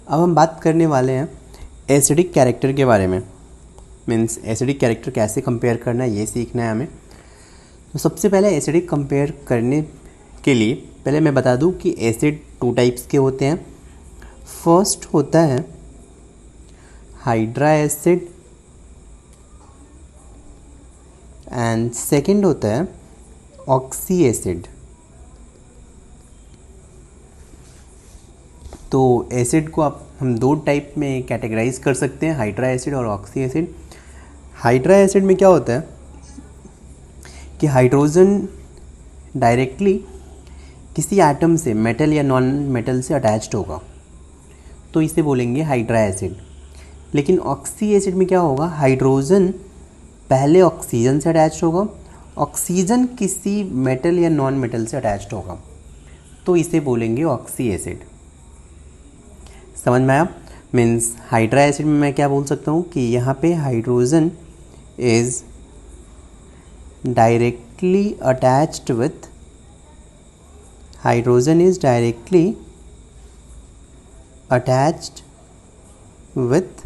अब हम बात करने वाले हैं एसिडिक कैरेक्टर के बारे में। मीन्स एसिडिक कैरेक्टर कैसे कंपेयर करना है ये सीखना है हमें। तो सबसे पहले एसिडिक कंपेयर करने के लिए पहले मैं बता दूं कि एसिड 2 टाइप्स के होते हैं। फर्स्ट होता है हाइड्रा एसिड एंड सेकंड होता है ऑक्सी एसिड। तो एसिड को आप हम 2 टाइप में कैटेगराइज कर सकते हैं, हाइड्रा एसिड और ऑक्सी एसिड। हाइड्रा एसिड में क्या होता है कि हाइड्रोजन डायरेक्टली किसी एटम से, मेटल या नॉन मेटल से अटैच्ड होगा, तो इसे बोलेंगे हाइड्रा एसिड। लेकिन ऑक्सी एसिड में क्या होगा, हाइड्रोजन पहले ऑक्सीजन से अटैच्ड होगा, ऑक्सीजन किसी मेटल या नॉन मेटल से अटैच्ड होगा, तो इसे बोलेंगे ऑक्सी एसिड। समझ में आया? मीन्स हाइड्रा एसिड में मैं क्या बोल सकता हूँ कि यहाँ पे hydrogen is directly attached with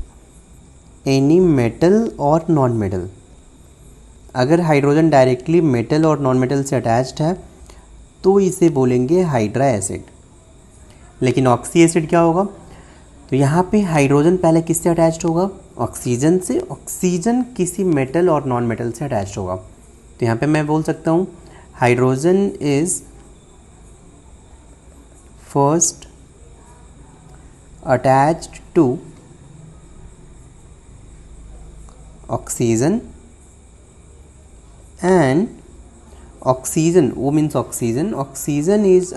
any metal और नॉन मेटल। अगर हाइड्रोजन डायरेक्टली मेटल और नॉन मेटल से अटैच्ड है तो इसे बोलेंगे हाइड्रा एसिड। लेकिन ऑक्सी एसिड क्या होगा, तो यहाँ पे हाइड्रोजन पहले किससे अटैच्ड होगा, ऑक्सीजन से, ऑक्सीजन किसी मेटल और नॉन मेटल से अटैच्ड होगा। तो यहाँ पे मैं बोल सकता हूँ hydrogen is first attached to oxygen and oxygen, वो means oxygen is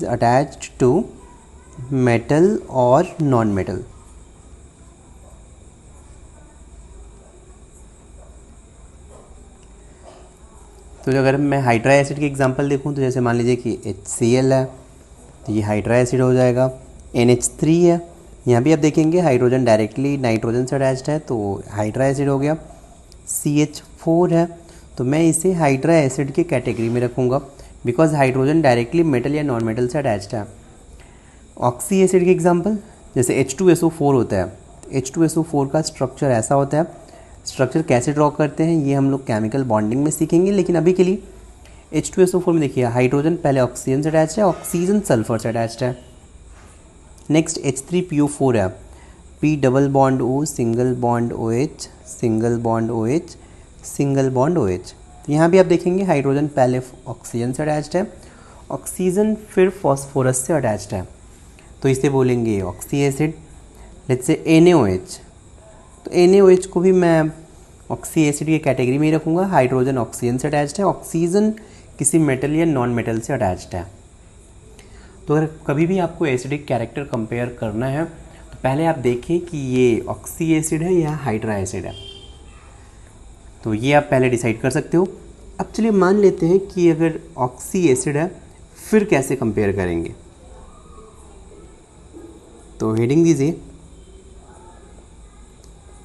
attached to metal और नॉन मेटल। तो अगर मैं हाइड्रा एसिड की एग्जांपल देखूं तो जैसे मान लीजिए कि HCl है तो ये हाइड्रा एसिड हो जाएगा। NH3 है, यहाँ भी आप देखेंगे हाइड्रोजन डायरेक्टली नाइट्रोजन से अटैच्ड है तो हाइड्रा एसिड हो गया। CH4 है तो मैं इसे हाइड्रा एसिड के कैटेगरी में रखूँगा बिकॉज हाइड्रोजन डायरेक्टली मेटल या नॉन मेटल से अटैच्ड है। ऑक्सी एसिड की एग्जांपल जैसे H2SO4 होता है। H2SO4 का स्ट्रक्चर ऐसा होता है, स्ट्रक्चर कैसे ड्रॉ करते हैं ये हम लोग केमिकल बॉन्डिंग में सीखेंगे, लेकिन अभी के लिए H2SO4 में देखिए हाइड्रोजन पहले ऑक्सीजन से अटैच्ड है, ऑक्सीजन सल्फर से अटैच्ड है। नेक्स्ट H3PO4 है, P double bond O single bond OH single bond OH single bond OH। तो यहाँ भी आप देखेंगे हाइड्रोजन पहले ऑक्सीजन से अटैच्ड है, ऑक्सीजन फिर फॉस्फोरस से अटैच्ड है, तो इसे बोलेंगे oxy acid. Let's say NaOH, तो NaOH को भी मैं ऑक्सी एसिड की कैटेगरी में ही रखूँगा। हाइड्रोजन ऑक्सीजन से अटैच्ड है, ऑक्सीजन किसी मेटल या नॉन मेटल से अटैच्ड है। तो अगर कभी भी आपको एसिडिक कैरेक्टर कंपेयर करना है तो पहले आप देखें कि ये ऑक्सी एसिड है या हाइड्रा एसिड है, तो ये आप पहले डिसाइड कर सकते हो। अब चलिए मान लेते हैं कि अगर ऑक्सी एसिड है फिर कैसे कंपेयर करेंगे। तो हेडिंग दीजिए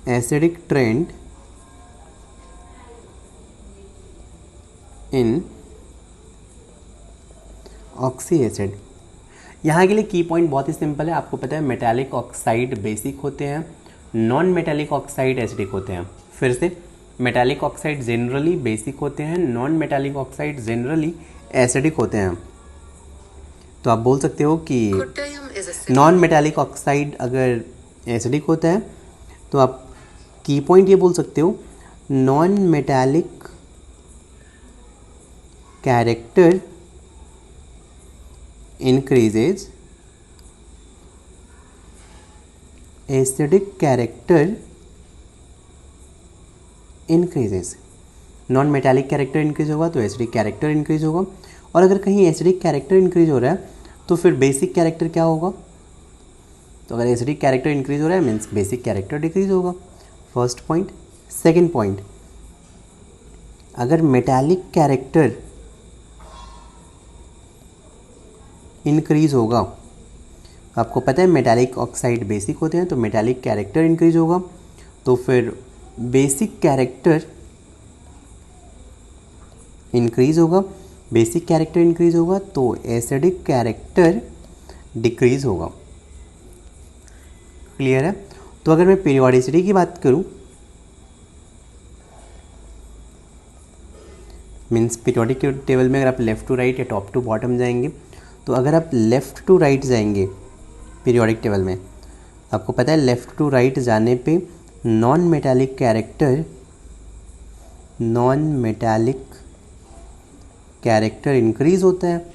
एसिडिक ट्रेंड इन ऑक्सी एसिड। यहाँ के लिए की पॉइंट बहुत ही सिंपल है, आपको पता है मेटालिक ऑक्साइड बेसिक होते हैं, नॉन मेटालिक ऑक्साइड एसिडिक होते हैं। फिर से मेटालिक ऑक्साइड जनरली बेसिक होते हैं, non metallic oxide generally acidic होते हैं। तो आप बोल सकते हो कि नॉन मेटालिक ऑक्साइड अगर एसिडिक होता है तो आप की पॉइंट ये बोल सकते हो non metallic character increases, acidic character increases. Non metallic character increase होगा तो एसिडिक कैरेक्टर इंक्रीज होगा, और अगर कहीं एसिडिक कैरेक्टर इंक्रीज हो रहा है तो फिर बेसिक कैरेक्टर क्या होगा, तो अगर एसिडिक कैरेक्टर इंक्रीज हो रहा है मीन्स बेसिक कैरेक्टर डिक्रीज होगा। First point. सेकेंड पॉइंट, अगर मेटालिक कैरेक्टर इंक्रीज होगा, आपको पता है मेटालिक ऑक्साइड बेसिक होते हैं तो मेटालिक कैरेक्टर इंक्रीज होगा, तो फिर बेसिक कैरेक्टर इंक्रीज होगा। बेसिक कैरेक्टर इंक्रीज होगा तो एसिडिक कैरेक्टर डिक्रीज होगा। क्लियर है? तो अगर मैं पीरियोडिसिटी की बात करूं, मीन्स पीरियोडिक टेबल में अगर आप लेफ़्ट टू राइट या टॉप टू बॉटम जाएंगे, तो अगर आप लेफ़्ट टू राइट जाएंगे पीरियोडिक टेबल में, आपको पता है लेफ़्ट टू राइट जाने पे नॉन मेटालिक कैरेक्टर इंक्रीज होता है।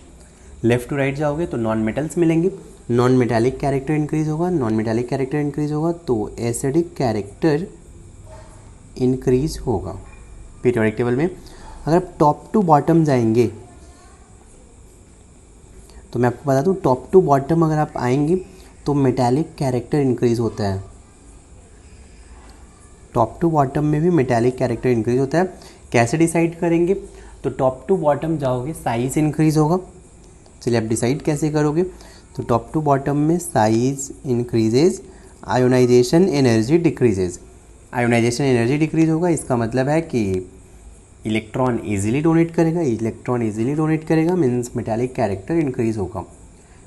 लेफ़्ट टू राइट जाओगे तो नॉन मेटल्स मिलेंगे, नॉन मेटालिक कैरेक्टर इंक्रीज होगा तो एसिडिक कैरेक्टर इंक्रीज होगा पीरियोडिक टेबल में। अगर आप टॉप टू बॉटम जाएंगे तो मैं आपको बता दूं, टॉप टू बॉटम अगर आप आएंगे तो मेटालिक कैरेक्टर इंक्रीज होता है। टॉप टू बॉटम में भी मेटालिक कैरेक्टर इंक्रीज होता है। कैसे डिसाइड करेंगे? तो टॉप टू बॉटम जाओगे साइज इंक्रीज होगा। चलिए आप डिसाइड कैसे करोगे? तो टॉप टू बॉटम में size increases, ionisation energy decreases. Ionisation energy decrease होगा, इसका मतलब है कि इलेक्ट्रॉन इजीली डोनेट करेगा, मीन्स मेटालिक कैरेक्टर इंक्रीज होगा।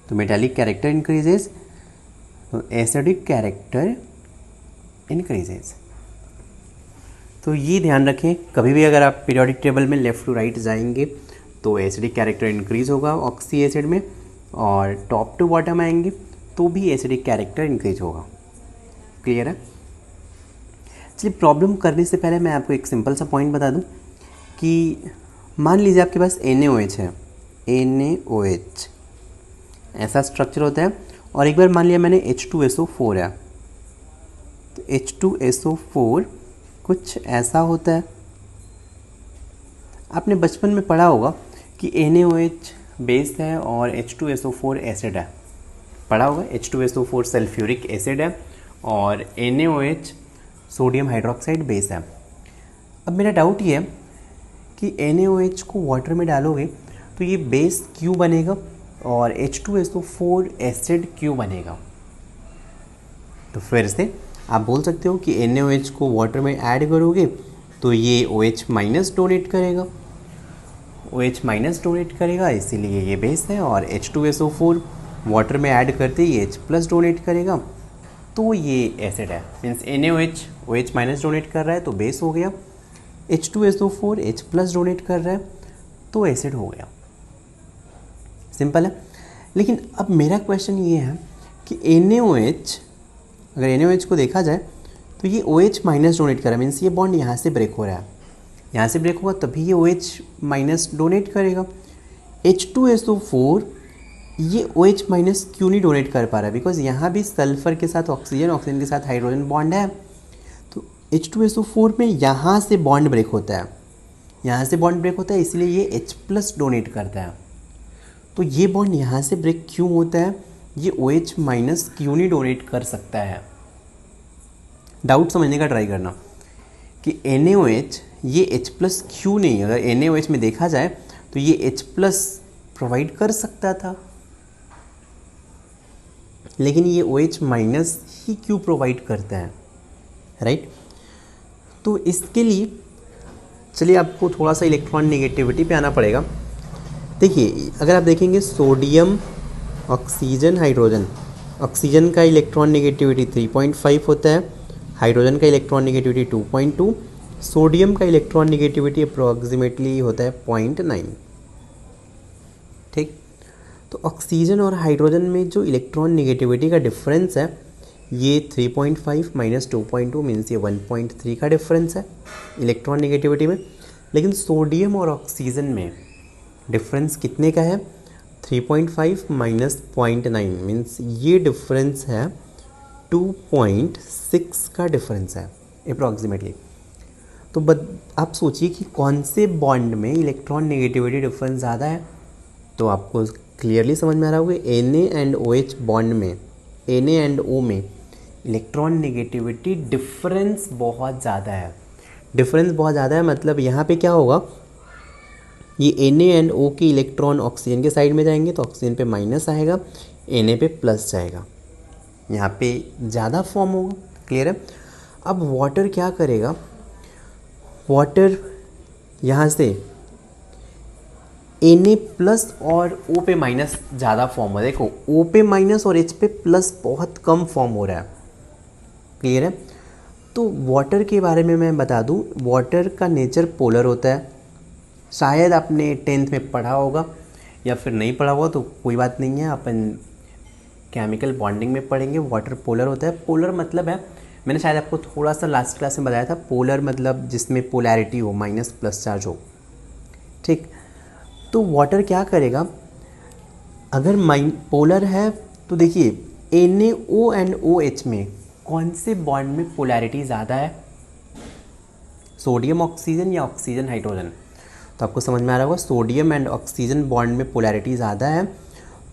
तो मेटालिक कैरेक्टर इंक्रीजेज तो एसिडिक कैरेक्टर इंक्रीजेज। तो ये ध्यान रखें, कभी भी अगर आप पीरियोडिक टेबल में लेफ़्ट टू राइट जाएंगे तो एसिडिक कैरेक्टर इंक्रीज होगा ऑक्सी एसिड में, और टॉप टू बॉटम आएंगे तो भी एसिडिक कैरेक्टर इंक्रीज होगा। क्लियर है? चलिए प्रॉब्लम करने से पहले मैं आपको एक सिंपल सा पॉइंट बता दूं कि मान लीजिए आपके पास NaOH है, NaOH ऐसा स्ट्रक्चर होता है, और एक बार मान लिया मैंने H2SO4 है, तो H2SO4 कुछ ऐसा होता है। आपने बचपन में पढ़ा होगा कि NaOH बेस है और H2SO4 एसिड है, पढ़ा होगा। H2SO4 सल्फ्यूरिक एसिड है और NaOH सोडियम हाइड्रोक्साइड बेस है। अब मेरा डाउट ये है कि NaOH को वाटर में डालोगे तो ये बेस क्यों बनेगा और H2SO4 एसिड क्यों बनेगा? तो फिर से आप बोल सकते हो कि NaOH को वाटर में ऐड करोगे तो ये OH माइनस डोनेट करेगा, इसीलिए ये बेस है, और H2SO4 वाटर में ऐड करते ही H प्लस डोनेट करेगा तो ये एसिड है। Means NaOH OH minus donate कर रहा है तो बेस हो गया, H2SO4 H प्लस डोनेट कर रहा है तो एसिड हो गया। सिंपल है। लेकिन अब मेरा क्वेश्चन ये है कि NaOH, अगर NaOH को देखा जाए तो ये OH माइनस डोनेट कर रहा है, मीन्स ये बॉन्ड यहाँ से ब्रेक हो रहा है, यहाँ से ब्रेक होगा तभी ये OH माइनस डोनेट करेगा। H2SO4 ये OH माइनस क्यों नहीं डोनेट कर पा रहा है? बिकॉज यहाँ भी सल्फर के साथ ऑक्सीजन, ऑक्सीजन के साथ हाइड्रोजन बॉन्ड है, तो H2SO4 में यहाँ से बॉन्ड ब्रेक होता है, इसलिए ये H प्लस डोनेट करता है। तो ये बॉन्ड यहाँ से ब्रेक क्यों होता है? ये OH माइनस क्यों नहीं डोनेट कर सकता है? डाउट समझने का ट्राई करना कि NaOH ये H प्लस क्यों नहीं, अगर NaOH में देखा जाए तो ये H प्लस प्रोवाइड कर सकता था, लेकिन ये OH माइनस ही क्यों प्रोवाइड करता है? राइट? तो इसके लिए चलिए आपको थोड़ा सा इलेक्ट्रॉन नेगेटिविटी पे आना पड़ेगा। देखिए अगर आप देखेंगे सोडियम, ऑक्सीजन, हाइड्रोजन, ऑक्सीजन का इलेक्ट्रॉन नेगेटिविटी 3.5 होता है, हाइड्रोजन का इलेक्ट्रॉन नेगेटिविटी 2.2, सोडियम का इलेक्ट्रॉन नेगेटिविटी अप्रॉक्सीमेटली होता है 0.9। ठीक, तो ऑक्सीजन और हाइड्रोजन में जो इलेक्ट्रॉन नेगेटिविटी का डिफरेंस है ये 3.5 माइनस 2.2 मीन्स ये 1.3 का डिफरेंस है इलेक्ट्रॉन नेगेटिविटी में। लेकिन सोडियम और ऑक्सीजन में डिफरेंस कितने का है? 3.5 माइनस 0.9 मीन्स ये डिफरेंस है 2.6 का डिफरेंस है अप्रॉक्सीमेटली। तो आप सोचिए कि कौन से बॉन्ड में इलेक्ट्रॉन नेगेटिविटी डिफरेंस ज़्यादा है? तो आपको क्लियरली समझ में आ रहा होगा Na एंड OH बॉन्ड में, Na एंड O में इलेक्ट्रॉन नेगेटिविटी डिफरेंस बहुत ज़्यादा है। मतलब यहाँ पे क्या होगा, ये Na एंड O के इलेक्ट्रॉन ऑक्सीजन के साइड में जाएंगे तो ऑक्सीजन पे माइनस आएगा, Na पे प्लस जाएगा, यहाँ पे ज़्यादा फॉर्म होगा। क्लियर है? अब वाटर क्या करेगा? वाटर यहाँ से Na प्लस और O पे माइनस ज़्यादा फॉर्म हो रहा है। देखो O पे माइनस और H पे प्लस बहुत कम फॉर्म हो रहा है। क्लियर है? तो वाटर के बारे में मैं बता दूं, वाटर का नेचर पोलर होता है। शायद आपने 10th में पढ़ा होगा या फिर नहीं पढ़ा होगा तो कोई बात नहीं है, अपन केमिकल बॉन्डिंग में पढ़ेंगे। वाटर पोलर होता है। पोलर मतलब है, मैंने शायद आपको थोड़ा सा लास्ट क्लास में बताया था, पोलर मतलब जिसमें पोलैरिटी हो, माइनस प्लस चार्ज हो। ठीक, तो वाटर क्या करेगा, अगर पोलर है तो देखिए NaO एंड OH में कौन से बॉन्ड में पोलैरिटी ज़्यादा है, सोडियम ऑक्सीजन या ऑक्सीजन हाइड्रोजन। तो आपको समझ में आ रहा होगा सोडियम एंड ऑक्सीजन बॉन्ड में पोलैरिटी ज़्यादा है।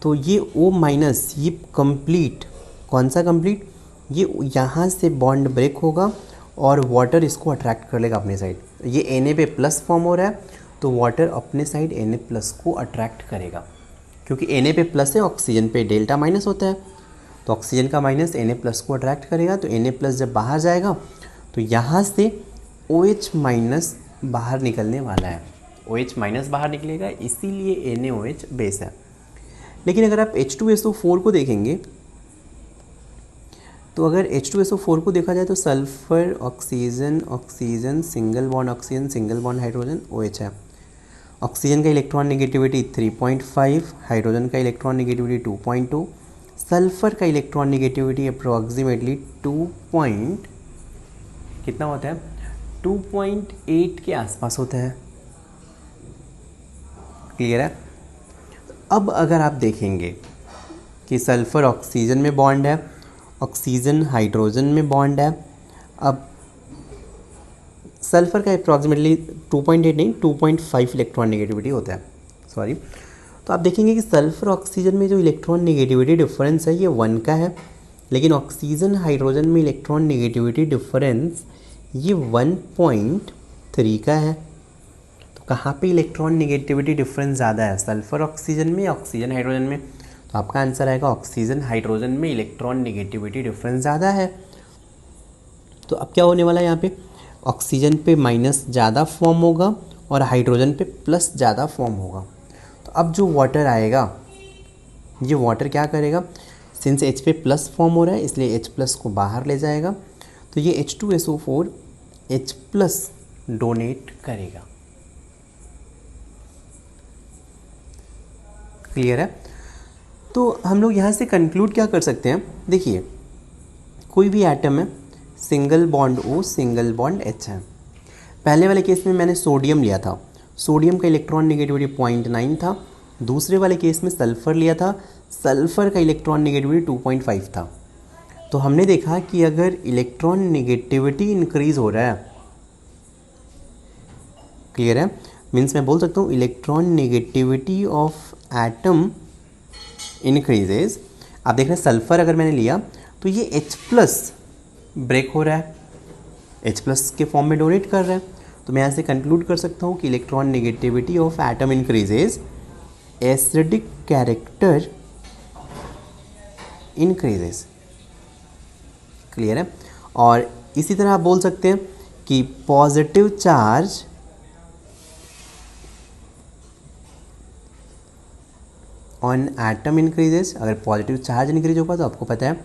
तो ये O माइनस, ये कंप्लीट, कौन सा कंप्लीट, ये यहाँ से बॉन्ड ब्रेक होगा और वाटर इसको अट्रैक्ट कर लेगा अपने साइड। ये Na पे प्लस फॉर्म हो रहा है तो वाटर अपने साइड Na प्लस को अट्रैक्ट करेगा, क्योंकि Na पे प्लस है, ऑक्सीजन पे डेल्टा माइनस होता है, तो ऑक्सीजन का माइनस Na प्लस को अट्रैक्ट करेगा। तो Na प्लस जब बाहर जाएगा तो यहाँ से OH माइनस बाहर निकलने वाला है। OH माइनस बाहर निकलेगा, इसीलिए NaOH बेस है। लेकिन अगर आप H2SO4 को देखेंगे तो अगर H2SO4 को देखा जाए तो sulphur oxygen oxygen single bond oxygen single bond hydrogen OH है। ऑक्सीजन का इलेक्ट्रॉन नेगेटिविटी 3.5, हाइड्रोजन का इलेक्ट्रॉन नेगेटिविटी 2.2, सल्फर का इलेक्ट्रॉन नेगेटिविटी अप्रोक्सीमेटली 2 कितना होता है, 2.8 के आसपास होता है। क्लियर है? अब अगर आप देखेंगे कि सल्फर ऑक्सीजन में बॉन्ड है, ऑक्सीजन हाइड्रोजन में बॉन्ड है, अब सल्फर का अप्रॉक्सीमेटली 2.8 नहीं 2.5 इलेक्ट्रॉन नेगेटिविटी होता है, सॉरी। तो आप देखेंगे कि सल्फर ऑक्सीजन में जो इलेक्ट्रॉन नेगेटिविटी डिफरेंस है ये 1 का है, लेकिन ऑक्सीजन हाइड्रोजन में इलेक्ट्रॉन नेगेटिविटी डिफरेंस ये 1.3 का है। तो कहाँ पे इलेक्ट्रॉन नेगेटिविटी डिफरेंस ज़्यादा है, सल्फर ऑक्सीजन में या ऑक्सीजन हाइड्रोजन में? तो आपका आंसर आएगा ऑक्सीजन हाइड्रोजन में इलेक्ट्रॉन नेगेटिविटी डिफरेंस ज़्यादा है। तो अब क्या होने वाला है यहाँ पे, ऑक्सीजन पे माइनस ज़्यादा फॉर्म होगा और हाइड्रोजन पे प्लस ज़्यादा फॉर्म होगा। तो अब जो वाटर आएगा, ये वाटर क्या करेगा, सिंस H पे प्लस फॉर्म हो रहा है इसलिए H प्लस को बाहर ले जाएगा, तो ये H2SO4 H प्लस डोनेट करेगा। क्लियर है? तो हम लोग यहाँ से कंक्लूड क्या कर सकते हैं, देखिए कोई भी एटम है, single bond O single bond H है। पहले वाले केस में मैंने सोडियम लिया था, सोडियम का इलेक्ट्रॉन नेगेटिविटी 0.9 था। दूसरे वाले केस में सल्फ़र लिया था, सल्फ़र का इलेक्ट्रॉन नेगेटिविटी 2.5 था। तो हमने देखा कि अगर इलेक्ट्रॉन नेगेटिविटी इंक्रीज़ हो रहा है, क्लियर है, मीन्स मैं बोल सकता हूँ electron negativity of atom increases. आप देख रहे हैं सल्फ़र अगर मैंने लिया तो ये H प्लस ब्रेक हो रहा है, H प्लस के फॉर्म में डोनेट कर रहा है। तो मैं यहाँ से कंक्लूड कर सकता हूँ कि electron negativity of atom increases, acidic character increases. Clear है? और इसी तरह आप बोल सकते हैं कि positive charge on atom increases. अगर पॉजिटिव चार्ज इंक्रीज होगा तो आपको पता है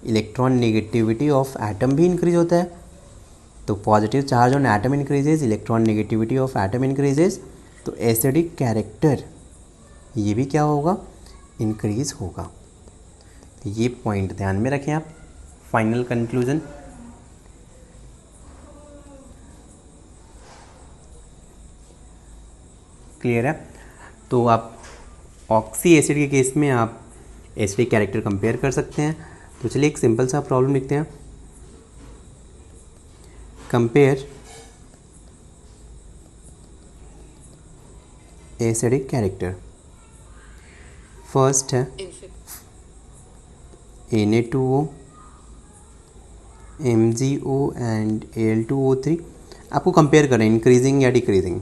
इलेक्ट्रॉन नेगेटिविटी ऑफ एटम भी इंक्रीज होता है। तो positive charge on atom increases, electron negativity of atom increases, तो एसिडिक कैरेक्टर ये भी क्या होगा, इंक्रीज होगा। तो ये पॉइंट ध्यान में रखें आप। फाइनल कंक्लूजन, क्लियर है? तो आप ऑक्सी एसिड के केस में आप एसिडिक कैरेक्टर कंपेयर कर सकते हैं। तो चलिए एक सिंपल सा प्रॉब्लम लिखते हैं। Compare acidic character. फर्स्ट है Na2O, MgO एंड Al2O3। आपको कंपेयर करें इंक्रीजिंग या decreasing.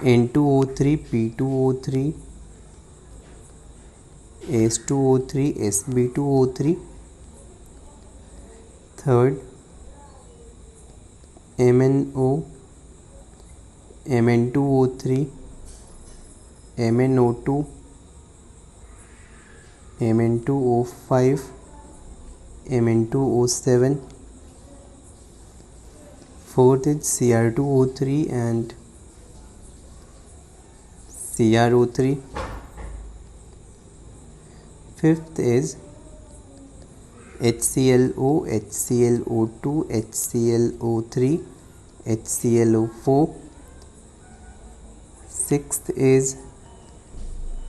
N2O3, P2O3, S2O3, Sb2O3। Third MnO, Mn2O3, MnO2, Mn2O5, Mn2O7. Fourth is Cr2O3 and CrO3. Fifth is HClO, HClO2, HClO3, HClO4. Sixth is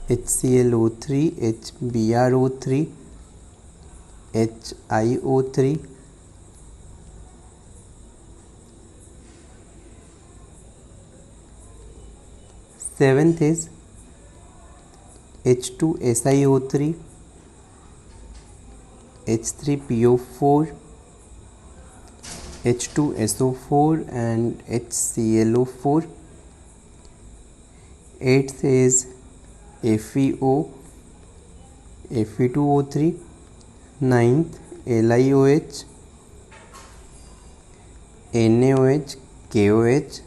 HClO3, HBrO3, HiO3. Seventh is H2SiO3, H3PO4, H2SO4 and HClO4. Eighth is FeO, Fe2O3. Ninth LiOH, NaOH, KOH,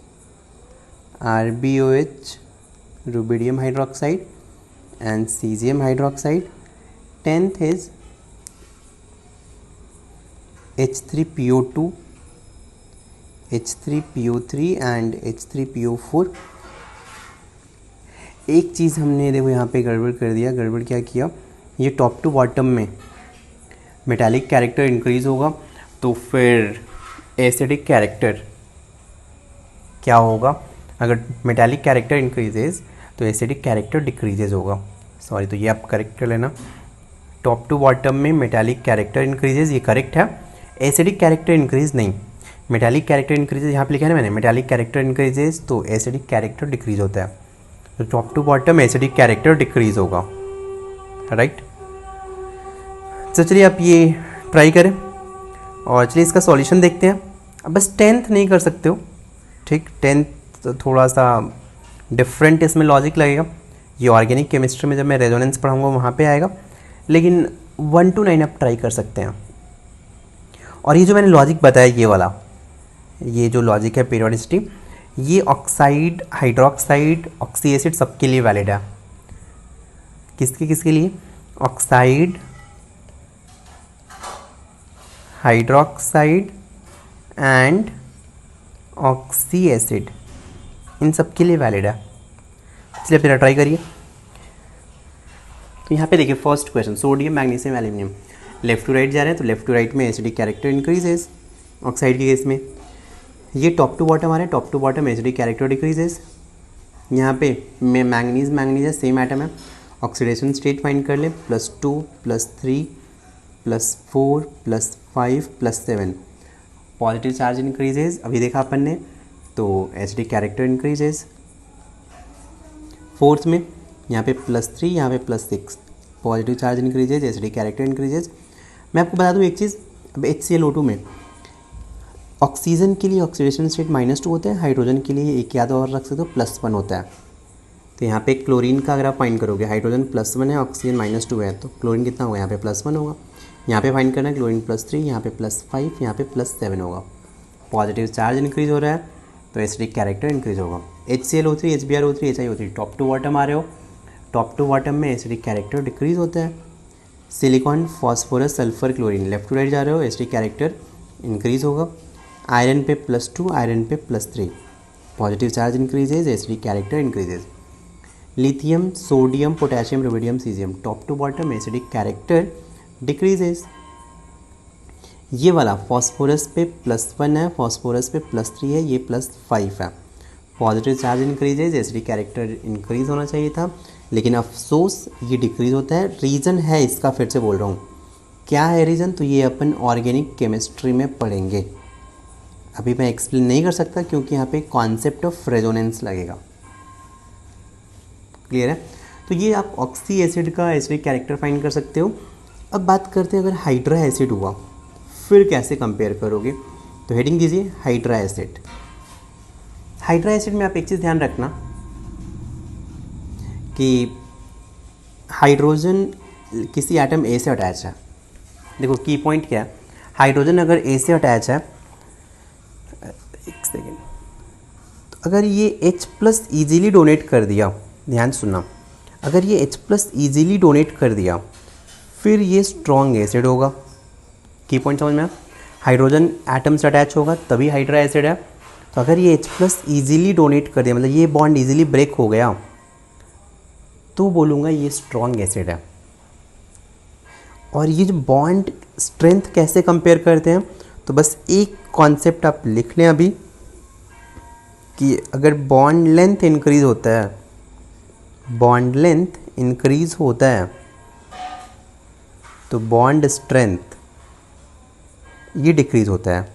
RbOH, rubidium hydroxide and cesium hydroxide. 10th is H3PO2, H3PO3 and H3PO4. एक चीज़ हमने देखो यहाँ पे गड़बड़ कर दिया। गड़बड़ क्या किया, ये टॉप टू बॉटम में मेटालिक कैरेक्टर इंक्रीज़ होगा तो फिर एसिडिक कैरेक्टर क्या होगा, अगर मेटालिक कैरेक्टर इंक्रीजेज तो एसिडिक कैरेक्टर डिक्रीजेज होगा। सॉरी, तो ये आप करेक्ट कर लेना। टॉप टू बॉटम में मेटालिक कैरेक्टर इंक्रीजेज, ये करेक्ट है। एसिडिक कैरेक्टर इंक्रीज नहीं, मेटालिक कैरेक्टर इंक्रीजेज यहाँ पे लिखा है ना मैंने, मेटालिक कैरेक्टर इंक्रीजेज तो एसिडिक कैरेक्टर डिक्रीज होता है। तो top to bottom acidic character decrease होगा, राइट। तो चलिए आप ये ट्राई करें और चलिए इसका सॉल्यूशन देखते हैं। अब बस 10th नहीं कर सकते हो, ठीक। 10th तो थोड़ा सा डिफरेंट इसमें लॉजिक लगेगा। ये ऑर्गेनिक केमिस्ट्री में जब मैं रेजोनेंस पढ़ाऊँगा वहाँ पे आएगा, लेकिन 1 to 9 आप ट्राई कर सकते हैं। और ये जो मैंने लॉजिक बताया, ये वाला, ये जो लॉजिक है पीरियोडिसिटी, ये ऑक्साइड, हाइड्रोक्साइड, ऑक्सी एसिड सबके लिए वैलिड है। किसके किसके लिए? Oxide, hydroxide and oxy acid, इन सब के लिए वैलिड है। इसलिए फिर ट्राई करिए। तो यहाँ पे देखिए first question, sodium, magnesium, aluminium, left to right जा रहे हैं तो लेफ्ट टू राइट में एसिडिक कैरेक्टर इंक्रीजेज ऑक्साइड के केस में। ये टॉप टू बॉटम आ रहा है, top to bottom acidic character decreases. यहाँ पे मैंगनीज है, सेम एटम है, ऑक्सीडेशन स्टेट फाइंड कर ले, +2 +3 +4 +5 +7, पॉजिटिव चार्ज इंक्रीजेज, अभी देखा अपन ने, तो एसिडिक कैरेक्टर इंक्रीजेज। फोर्थ में यहाँ पे +3, यहाँ पे +6, positive charge increases, acidic character increases. मैं आपको बता दूँ एक चीज़, अब HClO2 में ऑक्सीजन के लिए ऑक्सीडेशन स्टेट -2 होता है, हाइड्रोजन के लिए एक याद और रख सकते हो +1 होता है। तो यहाँ पे क्लोरीन का अगर आप फाइंड करोगे, हाइड्रोजन +1 है, ऑक्सीजन -2 है, तो क्लोरीन कितना होगा, यहाँ पे +1 होगा। यहाँ पे फाइंड करना है क्लोरीन +3, यहाँ पे +5, यहाँ पे +7 होगा। पॉजिटिव चार्ज इंक्रीज हो रहा है तो एसिडिक कैरेक्टर इंक्रीज होगा। HClO3, HBrO3, HiO3 top to bottom आ रहे हो, टॉप टू बॉटम में एसिडिक कैरेक्टर डिक्रीज होता है। Silicon, phosphorus, sulphur, chlorine left to right जा रहे हो, एसिडिक कैरेक्टर इंक्रीज होगा। आयरन पे +2, आयरन पे +3, positive charge increases, acidic character increases. Lithium, sodium, potassium, rubidium, caesium top to bottom acidic character decreases. ये वाला फॉस्फोरस पे +1 है, फॉस्फोरस पे +3 है, ये +5 है, positive charge increases, acidic character increase होना चाहिए था, लेकिन अफसोस ये डिक्रीज होता है। रीज़न है इसका, फिर से बोल रहा हूँ, क्या है रीज़न, तो ये अपन ऑर्गेनिक केमिस्ट्री में पढ़ेंगे, अभी मैं एक्सप्लेन नहीं कर सकता क्योंकि यहाँ पे कॉन्सेप्ट ऑफ रेजोनेंस लगेगा। क्लियर है? तो ये आप ऑक्सी एसिड का एसिडिक कैरेक्टर फाइंड कर सकते हो। अब बात करते हैं अगर हाइड्रा एसिड हुआ फिर कैसे कंपेयर करोगे, तो हेडिंग दीजिए हाइड्रा एसिड। हाइड्रा एसिड में आप एक चीज़ ध्यान रखना कि हाइड्रोजन किसी एटम ए से अटैच है। देखो की पॉइंट क्या है, हाइड्रोजन अगर ए से अटैच है, एक सेकेंड, तो अगर ये H प्लस ईजीली डोनेट कर दिया, ध्यान से सुनना, अगर ये H प्लस ईजीली डोनेट कर दिया फिर ये स्ट्रॉन्ग एसिड होगा। की पॉइंट समझ में आया? हाइड्रोजन एटम से अटैच होगा तभी हाइड्रा एसिड है। तो अगर ये H प्लस ईजीली डोनेट कर दिया, मतलब ये बॉन्ड ईजीली ब्रेक हो गया, तो बोलूँगा ये स्ट्रॉन्ग एसिड है। और ये जो बॉन्ड स्ट्रेंथ कैसे कंपेयर करते हैं, तो बस एक कॉन्सेप्ट आप लिख लें अभी कि अगर बॉन्ड लेंथ इंक्रीज होता है, बॉन्ड लेंथ इंक्रीज होता है तो बॉन्ड स्ट्रेंथ ये डिक्रीज होता है।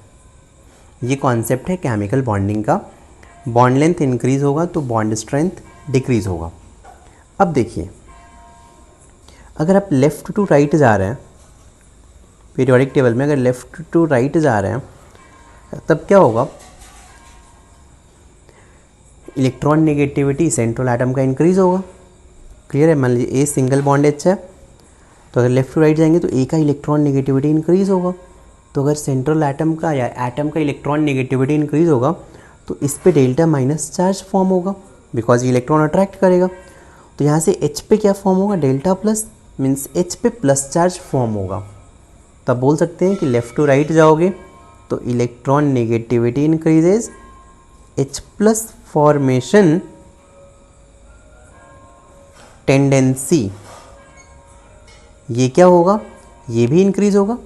ये कॉन्सेप्ट है केमिकल बॉन्डिंग का। बॉन्ड लेंथ इंक्रीज होगा तो बॉन्ड स्ट्रेंथ डिक्रीज होगा। अब देखिए, अगर आप लेफ़्ट टू राइट जा रहे हैं पीरियोडिक टेबल में, अगर लेफ़्ट टू राइट जा रहे हैं तब क्या होगा, इलेक्ट्रॉन नेगेटिविटी सेंट्रल एटम का इंक्रीज होगा। क्लियर है? मान लीजिए ए सिंगल बॉन्ड एच है, तो अगर लेफ़्ट टू राइट जाएंगे तो ए का इलेक्ट्रॉन नेगेटिविटी इंक्रीज होगा। तो अगर सेंट्रल एटम का या एटम का इलेक्ट्रॉन नेगेटिविटी इंक्रीज होगा तो इस पे डेल्टा माइनस चार्ज फॉर्म होगा, बिकॉज ये इलेक्ट्रॉन अट्रैक्ट करेगा। तो यहाँ से एच पे क्या फॉर्म होगा, डेल्टा प्लस, मीन्स एच पे प्लस चार्ज फॉर्म होगा। तब बोल सकते हैं कि लेफ़्ट टू राइट जाओगे तो electron negativity increases, H plus formation tendency ये क्या होगा, ये भी इंक्रीज होगा।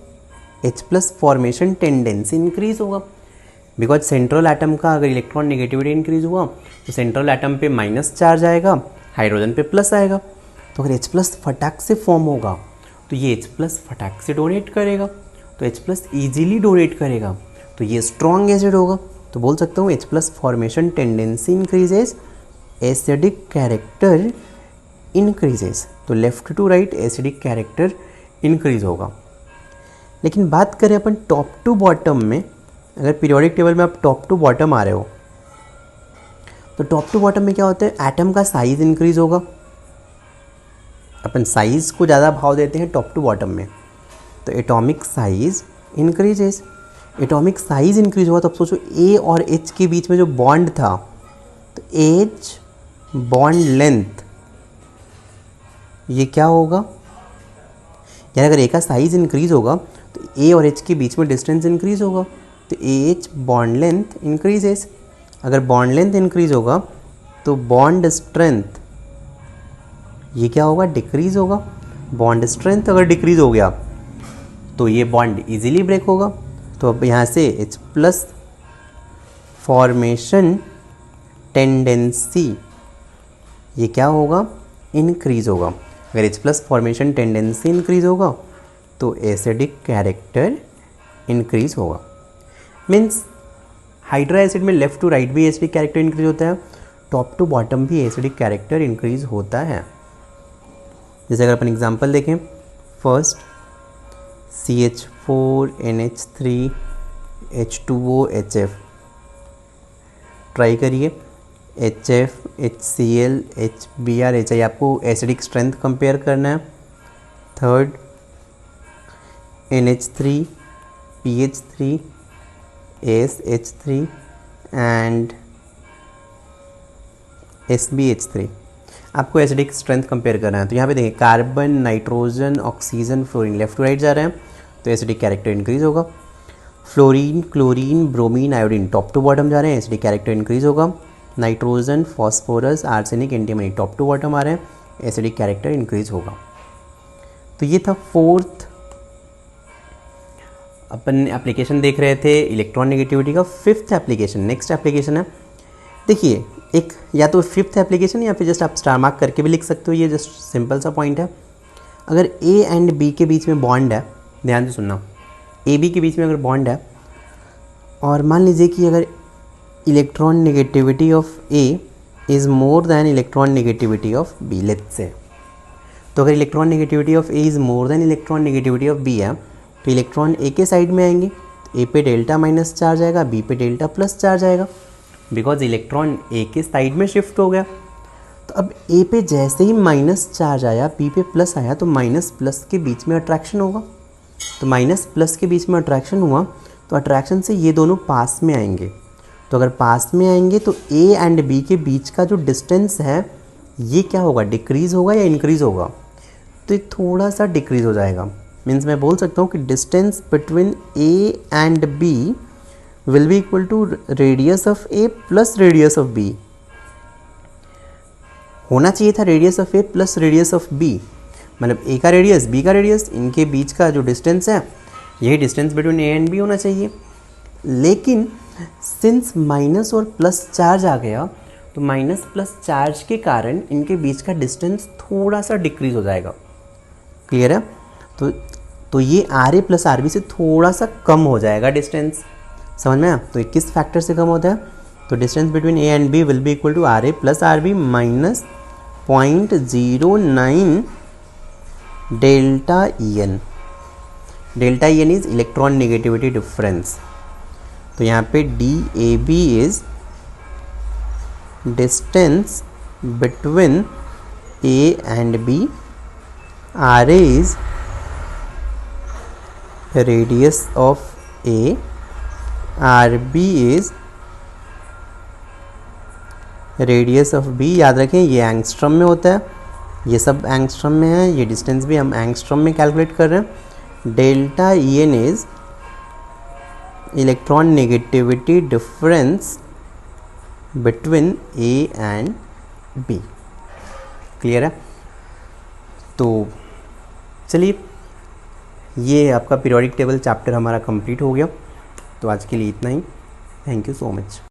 H plus formation tendency increase होगा, बिकॉज सेंट्रल एटम का अगर इलेक्ट्रॉन नेगेटिविटी इंक्रीज हुआ तो सेंट्रल एटम पे माइनस चार्ज आएगा, हाइड्रोजन पे प्लस आएगा। तो अगर H प्लस फटाक से फॉर्म होगा तो ये H प्लस फटाक से डोनेट करेगा, तो H प्लस ईजीली डोनेट करेगा तो ये स्ट्रॉन्ग एसिड होगा। तो बोल सकता हूँ H plus formation tendency increases, acidic character increases. तो left to right acidic character increase होगा। लेकिन बात करें अपन टॉप टू बॉटम में, अगर पीरियोडिक टेबल में आप टॉप टू बॉटम आ रहे हो तो टॉप टू बॉटम में क्या होता है, एटम का साइज इंक्रीज होगा। अपन साइज को ज़्यादा भाव देते हैं टॉप टू बॉटम में, तो atomic size increases. Atomic size increase हुआ, तब सोचो ए और एच के बीच में जो बॉन्ड था, तो एच बॉन्ड लेंथ ये क्या होगा, यानी अगर ए का साइज इंक्रीज होगा तो ए और एच के बीच में डिस्टेंस इंक्रीज होगा, तो एच बॉन्ड लेंथ इंक्रीजेस। अगर बॉन्ड लेंथ इंक्रीज होगा तो बॉन्ड स्ट्रेंथ ये क्या होगा, डिक्रीज होगा। बॉन्ड स्ट्रेंथ अगर डिक्रीज हो गया तो ये बॉन्ड इजीली ब्रेक होगा। तो अब यहाँ से H प्लस फॉर्मेशन टेंडेंसी ये क्या होगा, इंक्रीज होगा। अगर H plus formation tendency increase होगा तो एसिडिक कैरेक्टर इंक्रीज होगा। मीन्स हाइड्रा एसिड में लेफ़्ट टू राइट भी एसिडिक कैरेक्टर इंक्रीज होता है, टॉप टू बॉटम भी एसिडिक कैरेक्टर इंक्रीज होता है। जैसे अगर अपन एग्जांपल देखें, first CH4 NH3 H2O HF, try करिए HF HCl HBr HI, आपको एसिडिक स्ट्रेंथ कंपेयर करना है। Third NH3 PH3 ASH3 and SbH3, आपको एसिडिक स्ट्रेंथ कंपेयर करना है। तो यहाँ पे देखिए carbon, nitrogen, oxygen, fluorine left to right जा रहे हैं तो एसिडिक कैरेक्टर इंक्रीज होगा। Fluorine, chlorine, bromine, iodine top to bottom जा रहे हैं, एसिडिक कैरेक्टर इंक्रीज होगा। Nitrogen, phosphorus, arsenic, antimony top to bottom आ रहे हैं, एसिडिक कैरेक्टर इंक्रीज होगा। तो ये था फोर्थ अपन एप्लीकेशन देख रहे थे इलेक्ट्रॉन नेगेटिविटी का। फिफ्थ एप्लीकेशन, नेक्स्ट एप्लीकेशन है, देखिए एक या तो फिफ्थ एप्लीकेशन या फिर जस्ट आप स्टार मार्क करके भी लिख सकते हो, ये जस्ट सिंपल सा पॉइंट है। अगर ए एंड बी के बीच में बॉन्ड है, ध्यान से सुनना, ए बी के बीच में अगर बॉन्ड है और मान लीजिए कि अगर electron negativity of A is more than electron negativity of B, let's say, तो अगर electron negativity of A is more than electron negativity of B है तो इलेक्ट्रॉन ए के साइड में आएंगे, तो ए पे डेल्टा माइनस चार्ज आएगा, बी पे डेल्टा प्लस चार्ज आएगा, बिकॉज इलेक्ट्रॉन ए के साइड में शिफ्ट हो गया। तो अब ए पे जैसे ही माइनस चार्ज आया, बी पे प्लस आया, तो माइनस प्लस के बीच में अट्रैक्शन होगा। तो माइनस प्लस के बीच में अट्रैक्शन हुआ तो अट्रैक्शन से ये दोनों पास में आएंगे, तो अगर पास में आएंगे तो ए एंड बी के बीच का जो डिस्टेंस है ये क्या होगा, डिक्रीज़ होगा या इंक्रीज़ होगा, तो ये थोड़ा सा डिक्रीज़ हो जाएगा। मीन्स मैं बोल सकता हूँ कि distance between A and B will be equal to radius of A plus radius of B. होना चाहिए था radius of A plus radius of B, मतलब ए का रेडियस बी का रेडियस, इनके बीच का जो डिस्टेंस है यही distance between A and B होना चाहिए। लेकिन सिंस माइनस और प्लस चार्ज आ गया तो माइनस प्लस चार्ज के कारण इनके बीच का डिस्टेंस थोड़ा सा डिक्रीज हो जाएगा। क्लियर है? तो ये R A plus R B से थोड़ा सा कम हो जाएगा डिस्टेंस। समझ में आया? तो ये किस फैक्टर से कम होता है? तो distance between A and B will be equal to R A plus R B minus 0.09 delta E N. Delta E N is electron negativity difference. तो यहाँ पे D A B is distance between A and B, R A is radius of A, R B is radius of B. याद रखें ये angstrom में होता है, ये सब एंगस्ट्रम में है, ये डिस्टेंस भी हम एंगस्ट्रम में कैलकुलेट कर रहे हैं। Delta E N is electron negativity difference between A and B. Clear है? तो चलिए ये आपका पीरियोडिक टेबल चैप्टर हमारा कंप्लीट हो गया। तो आज के लिए इतना ही। Thank you so much.